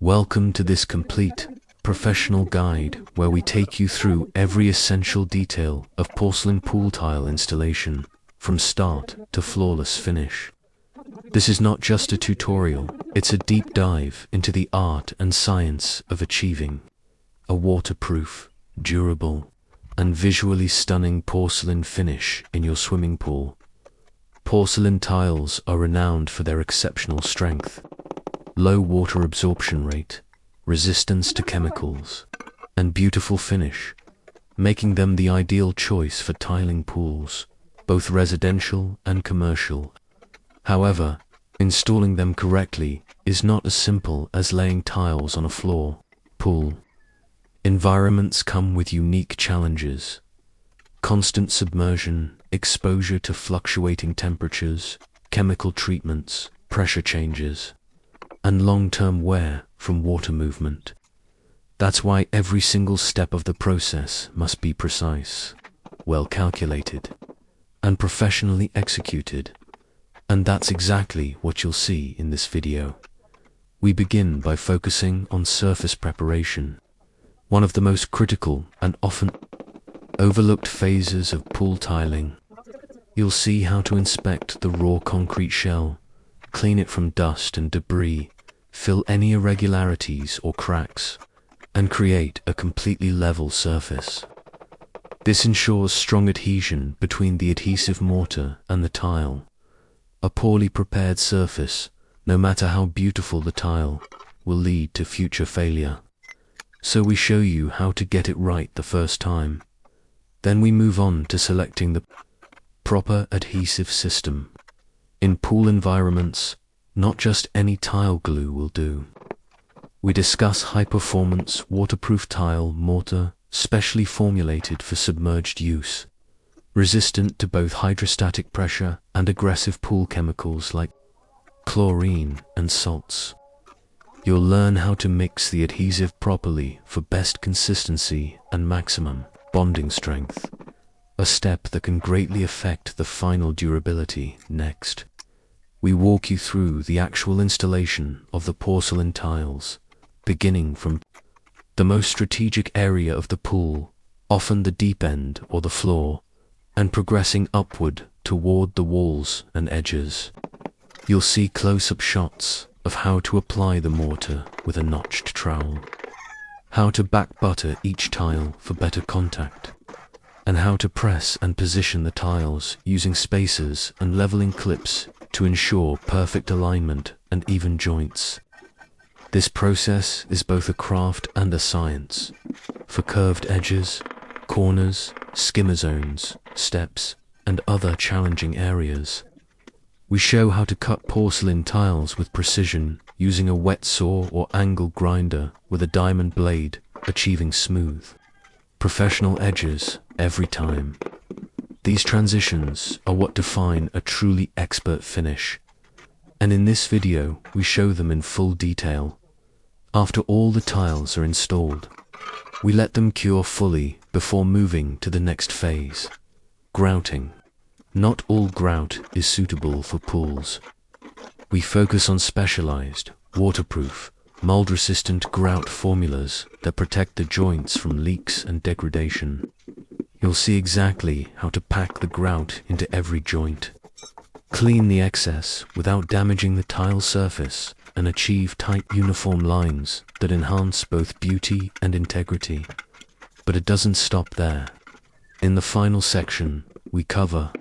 Welcome to this complete, professional guide where we take you through every essential detail of porcelain pool tile installation, from start to flawless finish. This is not just a tutorial, it's a deep dive into the art and science of achieving a waterproof, durable, and visually stunning porcelain finish in your swimming pool. Porcelain tiles are renowned for their exceptional strength, low water absorption rate, resistance to chemicals, and beautiful finish, making them the ideal choice for tiling pools, both residential and commercial. However, installing them correctly is not as simple as laying tiles on a floor. Pool environments come with unique challenges. Constant submersion, exposure to fluctuating temperatures, chemical treatments, pressure changes, and long-term wear from water movement. That's why every single step of the process must be precise, well calculated, and professionally executed. And that's exactly what you'll see in this video. We begin by focusing on surface preparation, one of the most critical and often overlooked phases of pool tiling. You'll see how to inspect the raw concrete shell, clean it from dust and debris, fill any irregularities or cracks, and create a completely level surface. This ensures strong adhesion between the adhesive mortar and the tile. A poorly prepared surface, no matter how beautiful the tile, will lead to future failure. So we show you how to get it right the first time. Then we move on to selecting the proper adhesive system. In pool environments, not just any tile glue will do. We discuss high-performance, waterproof tile mortar, specially formulated for submerged use, resistant to both hydrostatic pressure and aggressive pool chemicals like chlorine and salts. You'll learn how to mix the adhesive properly for best consistency and maximum bonding strength, a step that can greatly affect the final durability. Next, we walk you through the actual installation of the porcelain tiles, beginning from the most strategic area of the pool, often the deep end or the floor, and progressing upward toward the walls and edges. You'll see close-up shots of how to apply the mortar with a notched trowel, how to back butter each tile for better contact, and how to press and position the tiles using spacers and leveling clips to ensure perfect alignment and even joints. This process is both a craft and a science. For curved edges, corners, skimmer zones, steps, and other challenging areas, we show how to cut porcelain tiles with precision using a wet saw or angle grinder with a diamond blade, achieving smooth, professional edges every time. These transitions are what define a truly expert finish, and in this video we show them in full detail. After all the tiles are installed, we let them cure fully before moving to the next phase, grouting. Not all grout is suitable for pools. We focus on specialized, waterproof, mold-resistant grout formulas that protect the joints from leaks and degradation. You'll see exactly how to pack the grout into every joint, clean the excess without damaging the tile surface, and achieve tight uniform lines that enhance both beauty and integrity. But it doesn't stop there. In the final section, we cover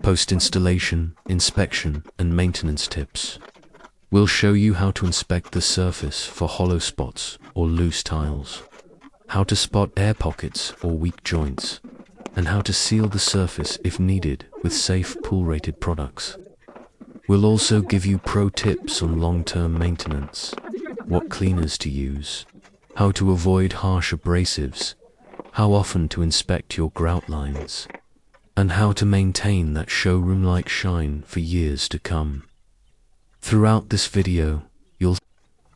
post-installation, inspection, and maintenance tips. We'll show you how to inspect the surface for hollow spots or loose tiles, how to spot air pockets or weak joints, and how to seal the surface if needed with safe pool-rated products. We'll also give you pro tips on long-term maintenance, what cleaners to use, how to avoid harsh abrasives, how often to inspect your grout lines, and how to maintain that showroom-like shine for years to come. Throughout this video, you'll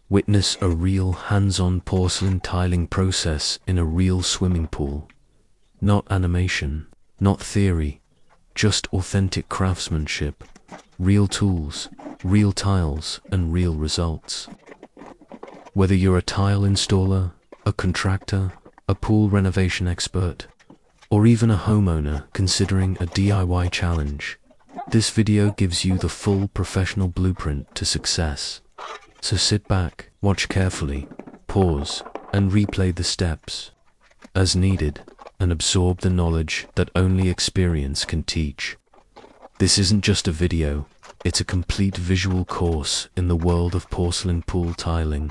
witness a real hands-on porcelain tiling process in a real swimming pool. Not animation, not theory, just authentic craftsmanship, real tools, real tiles, and real results. Whether you're a tile installer, a contractor, a pool renovation expert, or even a homeowner considering a DIY challenge, this video gives you the full professional blueprint to success. So sit back, watch carefully, pause, and replay the steps as needed, and absorb the knowledge that only experience can teach. This isn't just a video, it's a complete visual course in the world of porcelain pool tiling.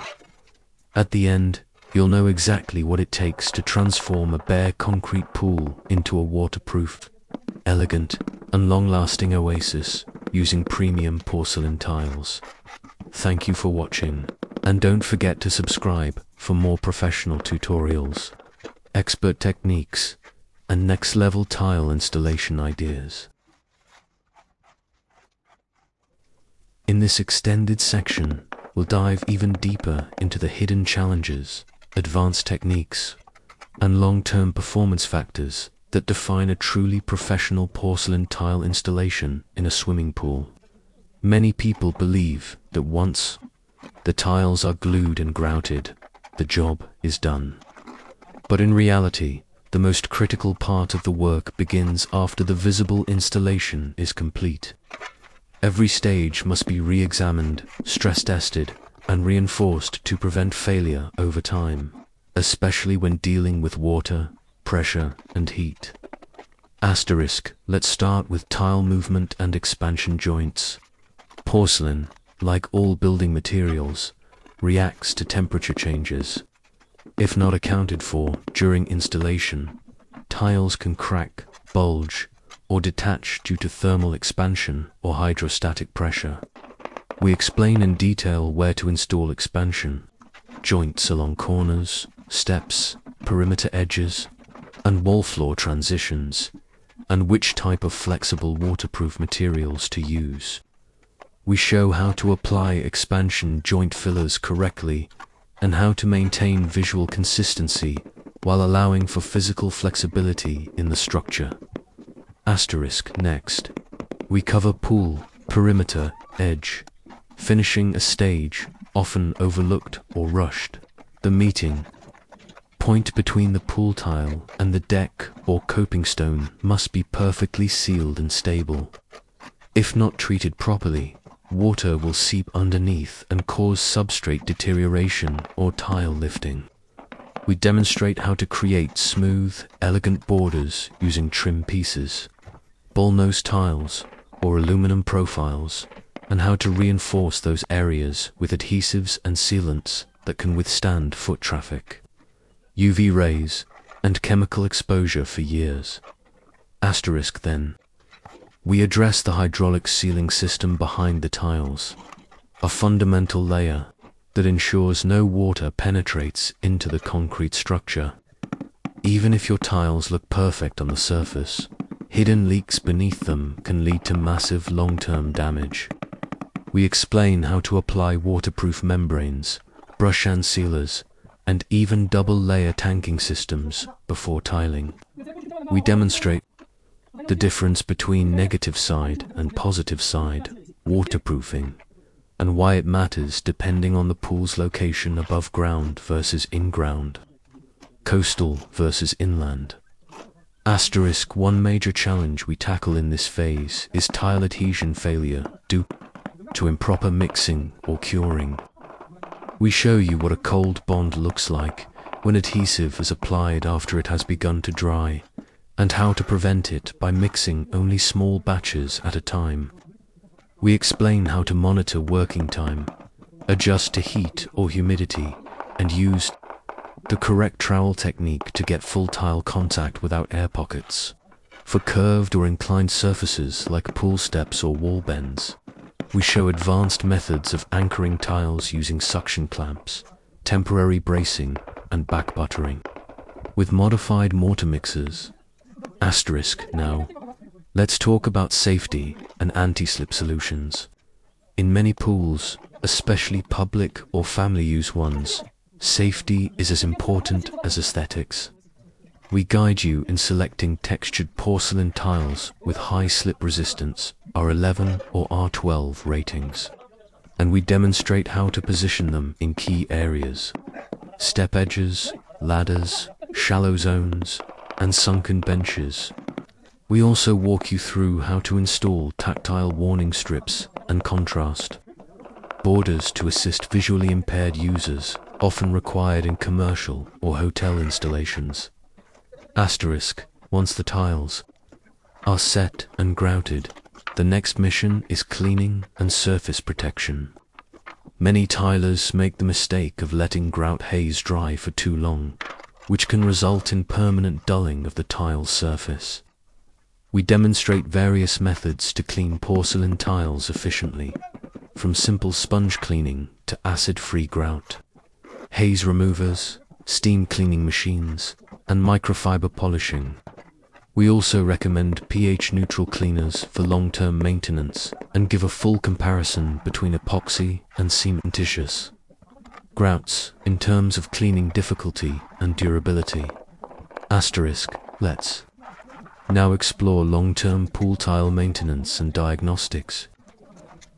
At the end, you'll know exactly what it takes to transform a bare concrete pool into a waterproof, elegant, and long-lasting oasis using premium porcelain tiles. Thank you for watching, and don't forget to subscribe for more professional tutorials, expert techniques, and next-level tile installation ideas. In this extended section, we'll dive even deeper into the hidden challenges, advanced techniques, and long-term performance factors that define a truly professional porcelain tile installation in a swimming pool. Many people believe that once the tiles are glued and grouted, the job is done. But in reality, the most critical part of the work begins after the visible installation is complete. Every stage must be re-examined, stress-tested, and reinforced to prevent failure over time, especially when dealing with water, pressure, and heat. Let's start with tile movement and expansion joints. Porcelain, like all building materials, reacts to temperature changes. If not accounted for during installation, tiles can crack, bulge, or detach due to thermal expansion or hydrostatic pressure. We explain in detail where to install expansion joints along corners, steps, perimeter edges, and wall floor transitions, and which type of flexible waterproof materials to use. We show how to apply expansion joint fillers correctly and how to maintain visual consistency while allowing for physical flexibility in the structure. Next, we cover pool, perimeter, edge, finishing a stage often overlooked or rushed. The meeting point between the pool tile and the deck or coping stone must be perfectly sealed and stable. If not treated properly, water will seep underneath and cause substrate deterioration or tile lifting. We demonstrate how to create smooth, elegant borders using trim pieces, bullnose tiles, or aluminum profiles, and how to reinforce those areas with adhesives and sealants that can withstand foot traffic, UV rays, and chemical exposure for years. Then, we address the hydraulic sealing system behind the tiles, a fundamental layer that ensures no water penetrates into the concrete structure. Even if your tiles look perfect on the surface, hidden leaks beneath them can lead to massive long-term damage. We explain how to apply waterproof membranes, brush and sealers, and even double-layer tanking systems before tiling. We demonstrate the difference between negative side and positive side waterproofing, and why it matters depending on the pool's location above ground versus in-ground, coastal versus inland. One major challenge we tackle in this phase is tile adhesion failure due to improper mixing or curing. We show you what a cold bond looks like when adhesive is applied after it has begun to dry, and how to prevent it by mixing only small batches at a time. We explain how to monitor working time, adjust to heat or humidity, and use the correct trowel technique to get full tile contact without air pockets. For curved or inclined surfaces like pool steps or wall bends, we show advanced methods of anchoring tiles using suction clamps, temporary bracing, and back buttering. With modified mortar mixers. Now, let's talk about safety and anti-slip solutions. In many pools, especially public or family use ones, safety is as important as aesthetics. We guide you in selecting textured porcelain tiles with high slip resistance, R11 or R12 ratings. and we demonstrate how to position them in key areas: step edges, ladders, shallow zones, and sunken benches. We also walk you through how to install tactile warning strips and contrast borders to assist visually impaired users, often required in commercial or hotel installations. Once the tiles are set and grouted, the next mission is cleaning and surface protection. Many tilers make the mistake of letting grout haze dry for too long, which can result in permanent dulling of the tile's surface. We demonstrate various methods to clean porcelain tiles efficiently, from simple sponge cleaning to acid-free grout, haze removers, steam cleaning machines, and microfiber polishing. We also recommend pH-neutral cleaners for long-term maintenance and give a full comparison between epoxy and cementitious grouts in terms of cleaning difficulty and durability. Let's now explore long-term pool tile maintenance and diagnostics.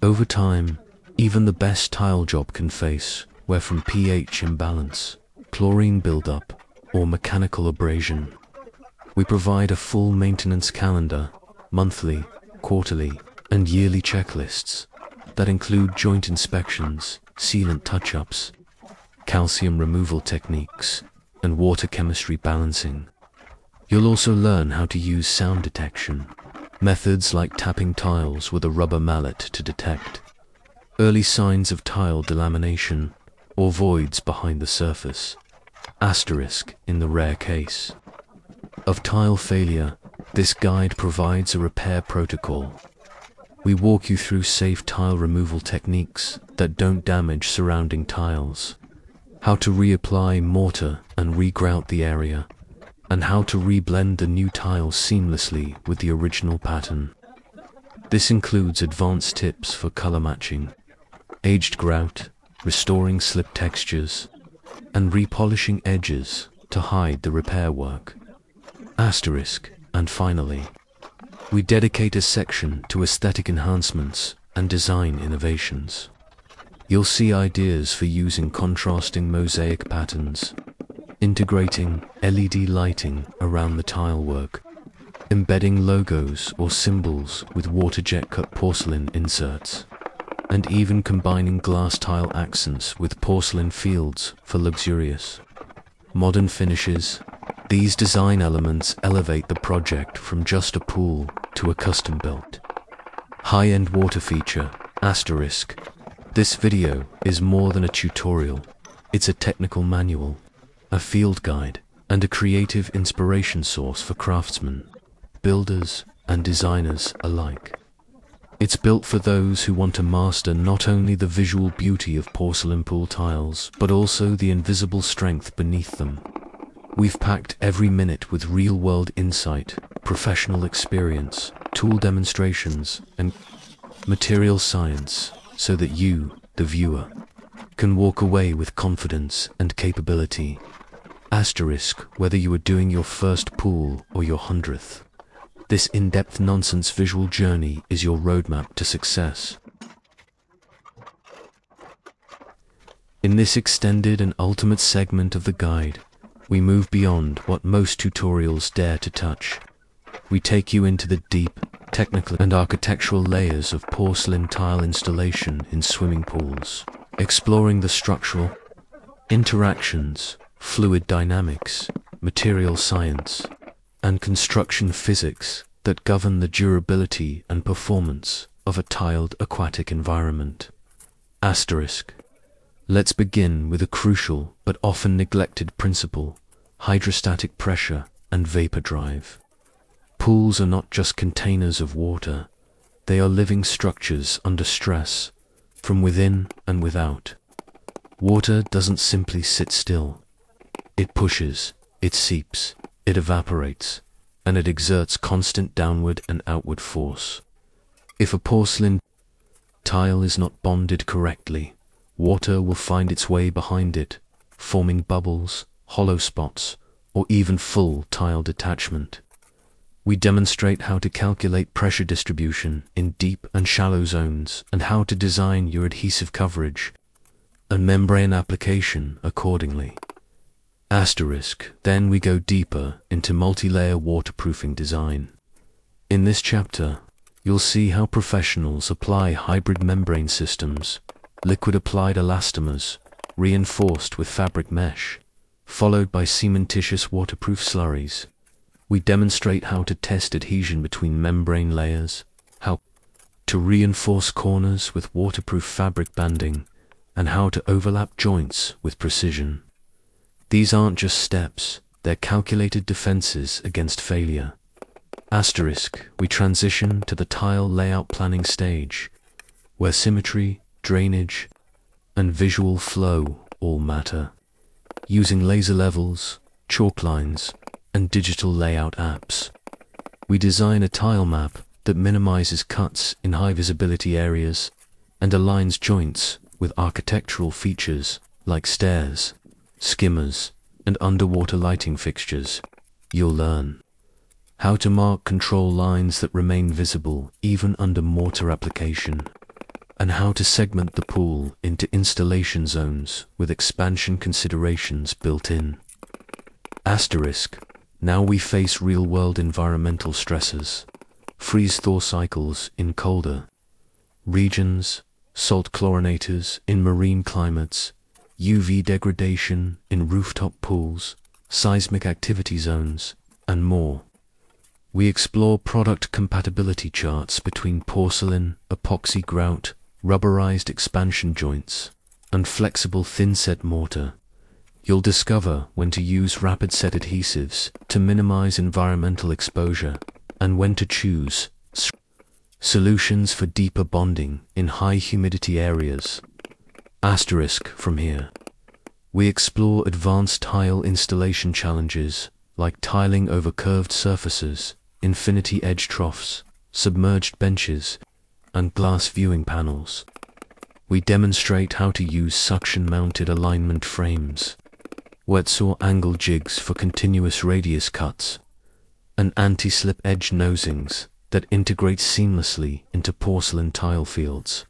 Over time, even the best tile job can face wear from pH imbalance, chlorine buildup, or mechanical abrasion. We provide a full maintenance calendar, monthly, quarterly, and yearly checklists that include joint inspections, sealant touch-ups, calcium removal techniques, and water chemistry balancing. You'll also learn how to use sound detection, methods like tapping tiles with a rubber mallet to detect early signs of tile delamination or voids behind the surface. In the rare case of tile failure, this guide provides a repair protocol. We walk you through safe tile removal techniques that don't damage surrounding tiles, how to reapply mortar and regrout the area, and how to reblend the new tiles seamlessly with the original pattern. This includes advanced tips for color matching, aged grout, restoring slip textures, and repolishing edges to hide the repair work. And finally, we dedicate a section to aesthetic enhancements and design innovations. You'll see ideas for using contrasting mosaic patterns, integrating LED lighting around the tile work, embedding logos or symbols with water-jet cut porcelain inserts, and even combining glass tile accents with porcelain fields for luxurious, modern finishes. These design elements elevate the project from just a pool to a custom-built, high-end water feature. This video is more than a tutorial. It's a technical manual, a field guide, and a creative inspiration source for craftsmen, builders, and designers alike. It's built for those who want to master not only the visual beauty of porcelain pool tiles, but also the invisible strength beneath them. We've packed every minute with real-world insight, professional experience, tool demonstrations, and material science, so that you, the viewer, can walk away with confidence and capability. Whether you are doing your first pool or your 100th, this in-depth nonsense visual journey is your roadmap to success. In this extended and ultimate segment of the guide, we move beyond what most tutorials dare to touch. We take you into the deep, technical and architectural layers of porcelain tile installation in swimming pools, exploring the structural interactions, fluid dynamics, material science, and construction physics that govern the durability and performance of a tiled aquatic environment. Let's begin with a crucial but often neglected principle: hydrostatic pressure and vapor drive. Pools are not just containers of water, they are living structures under stress, from within and without. Water doesn't simply sit still. It pushes, it seeps, it evaporates, and it exerts constant downward and outward force. If a porcelain tile is not bonded correctly, water will find its way behind it, forming bubbles, hollow spots, or even full tile detachment. We demonstrate how to calculate pressure distribution in deep and shallow zones and how to design your adhesive coverage and membrane application accordingly. Then we go deeper into multi-layer waterproofing design. In this chapter, you'll see how professionals apply hybrid membrane systems, liquid-applied elastomers, reinforced with fabric mesh, followed by cementitious waterproof slurries. We demonstrate how to test adhesion between membrane layers, how to reinforce corners with waterproof fabric banding, and how to overlap joints with precision. These aren't just steps, they're calculated defenses against failure. We transition to the tile layout planning stage, where symmetry, drainage, and visual flow all matter. Using laser levels, chalk lines, and digital layout apps, we design a tile map that minimizes cuts in high visibility areas and aligns joints with architectural features like stairs, skimmers, and underwater lighting fixtures. You'll learn how to mark control lines that remain visible even under mortar application, and how to segment the pool into installation zones with expansion considerations built in. Now we face real-world environmental stresses, freeze-thaw cycles in colder regions, salt chlorinators in marine climates, UV degradation in rooftop pools, seismic activity zones, and more. We explore product compatibility charts between porcelain, epoxy grout, rubberized expansion joints, and flexible thin-set mortar. You'll discover when to use rapid-set adhesives to minimize environmental exposure and when to choose solutions for deeper bonding in high humidity areas. From here, we explore advanced tile installation challenges like tiling over curved surfaces, infinity edge troughs, submerged benches, and glass viewing panels. We demonstrate how to use suction-mounted alignment frames, wet saw angle jigs for continuous radius cuts, and anti-slip edge nosings that integrate seamlessly into porcelain tile fields.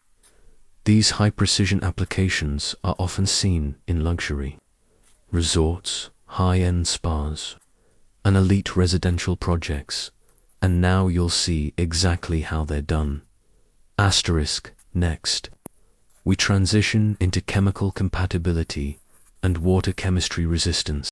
These high-precision applications are often seen in luxury resorts, high-end spas, and elite residential projects, and now you'll see exactly how they're done. Next, we transition into chemical compatibility and water chemistry resistance.